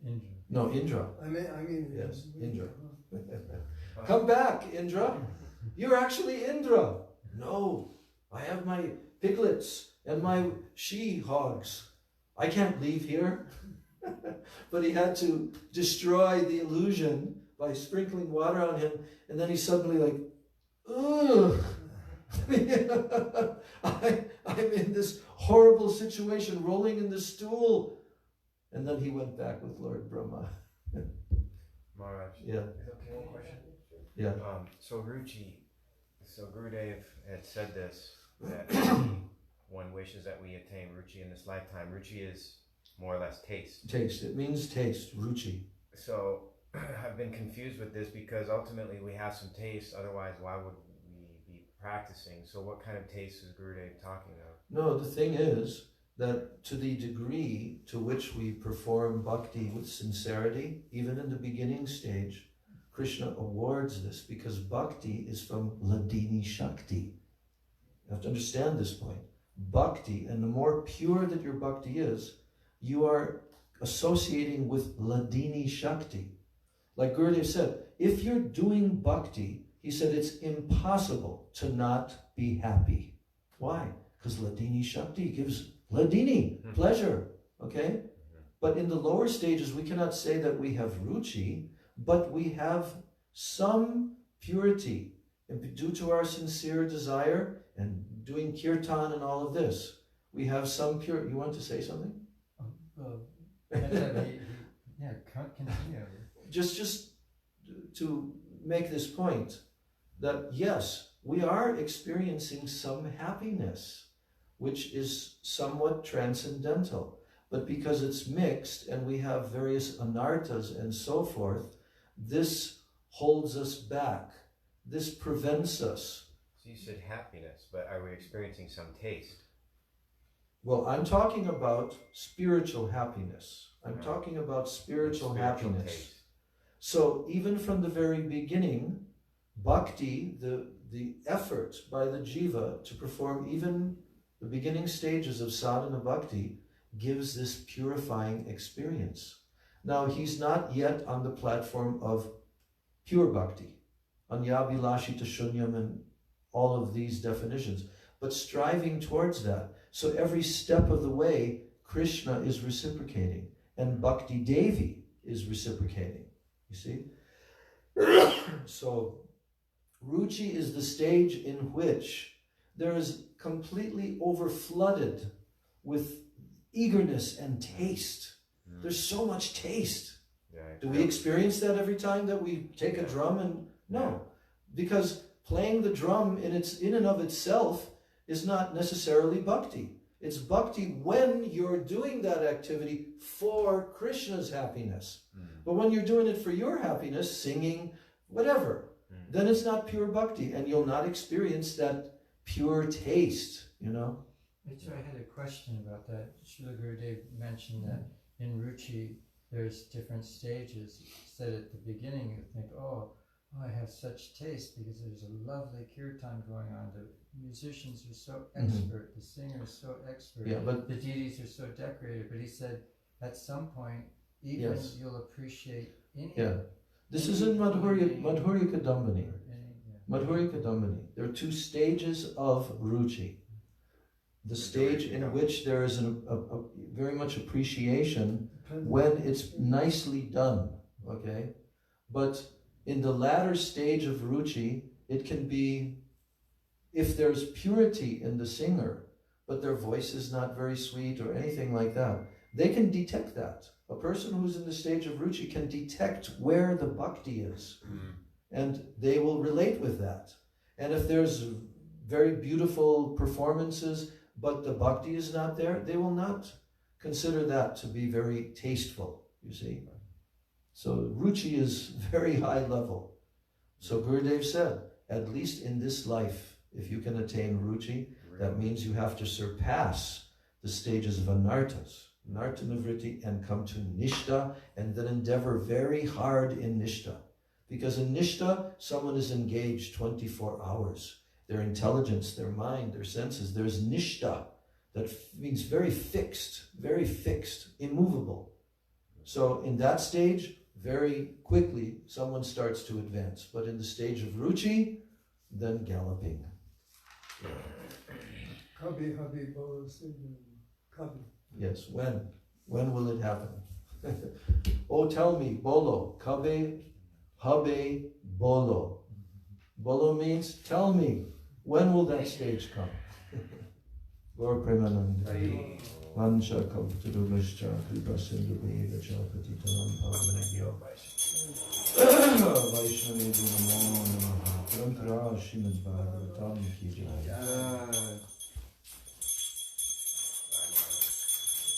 S3: Indra.
S2: No, Indra.
S1: I mean
S2: Yes,
S1: when he was
S2: Indra.
S1: a hog.
S2: Come back, Indra. You're actually Indra. No, I have my piglets and my she-hogs. I can't leave here. But he had to destroy the illusion by sprinkling water on him, and then he's suddenly like, ugh. I'm in this horrible situation, rolling in the stool. And then he went back with Lord Brahma.
S4: Maharaj.
S2: Yeah.
S4: Is it okay, one question?
S2: Yeah.
S4: So Ruchi, so Gurudev had said this, that one wishes that we attain Ruchi in this lifetime. Ruchi is more or less taste.
S2: Taste. It means taste. Ruchi.
S4: So I've been confused with this because ultimately we have some taste, otherwise why would we be practicing? So what kind of taste is Gurudev talking of?
S2: No, the thing is that to the degree to which we perform bhakti with sincerity, even in the beginning stage, Krishna awards this because bhakti is from Ladini Shakti. You have to understand this point. Bhakti, and the more pure that your bhakti is, you are associating with Ladini Shakti. Like Gurudev said, if you're doing bhakti, he said it's impossible to not be happy. Why? Because Ladini Shakti gives Ladini, pleasure, okay? But in the lower stages, we cannot say that we have Ruchi, but we have some purity. And due to our sincere desire and doing kirtan and all of this, we have some pure. You want to say something?
S3: Yeah, continue.
S2: Just to make this point, that yes, we are experiencing some happiness, which is somewhat transcendental. But because it's mixed and we have various anarthas and so forth, this holds us back. This prevents us.
S4: So you said happiness, but are we experiencing some taste?
S2: Well, I'm talking about spiritual happiness. I'm talking about spiritual happiness.
S4: Taste.
S2: So even from the very beginning, bhakti, the effort by the jiva to perform even the beginning stages of sadhana bhakti, gives this purifying experience. Now, he's not yet on the platform of pure bhakti, anyabhilashita shunyam, and all of these definitions, but striving towards that. So every step of the way, Krishna is reciprocating, and Bhakti Devi is reciprocating, you see? So, Ruchi is the stage in which there is completely overflooded with eagerness and taste. There's so much taste.
S4: Yeah,
S2: Do we experience that every time that we take a drum? And no, because playing the drum in and of itself is not necessarily bhakti. It's bhakti when you're doing that activity for Krishna's happiness. But when you're doing it for your happiness, singing, whatever, then it's not pure bhakti, and you'll not experience that pure taste, you know?
S3: I had a question about that. Srila Gurudev mentioned that in Ruchi there's different stages. He said at the beginning you think, oh, I have such taste because there's a lovely kirtan going on. The musicians are so expert, the singer is so expert, but the deities are so decorated. But he said at some point, even you'll appreciate any. Yeah.
S2: This is in Madhurya Kadambini. Madhurya Kadambini. There are two stages of Ruchi. The stage in which there is a very much appreciation when it's nicely done, okay? But in the latter stage of Ruchi, it can be, if there's purity in the singer, but their voice is not very sweet or anything like that, they can detect that. A person who's in the stage of Ruchi can detect where the bhakti is, and they will relate with that. And if there's very beautiful performances, but the bhakti is not there, they will not consider that to be very tasteful, you see. So Ruchi is very high level. So Gurudev said, at least in this life, if you can attain Ruchi, that means you have to surpass the stages of anartas, Narta Nivritti, and come to Nishta, and then endeavor very hard in Nishta. Because in Nishta, someone is engaged 24 hours. Their intelligence, their mind, their senses. There's Nishta, that means very fixed, immovable. So in that stage, very quickly, someone starts to advance. But in the stage of Ruchi, then galloping.
S1: Kabi Habi Bolo Kabi.
S2: Yes, when? When will it happen? Oh, tell me, Bolo, Kabe, Habe, Bolo. Bolo means, tell me, when will that stage come? Gaur Premananda. Vansha Kalpatudubhascha Kripa Sindhu Bhevacha Patitanam Pavanabhyo Vaishnavi Namo Namaha Parampara Srimad Bhagavatam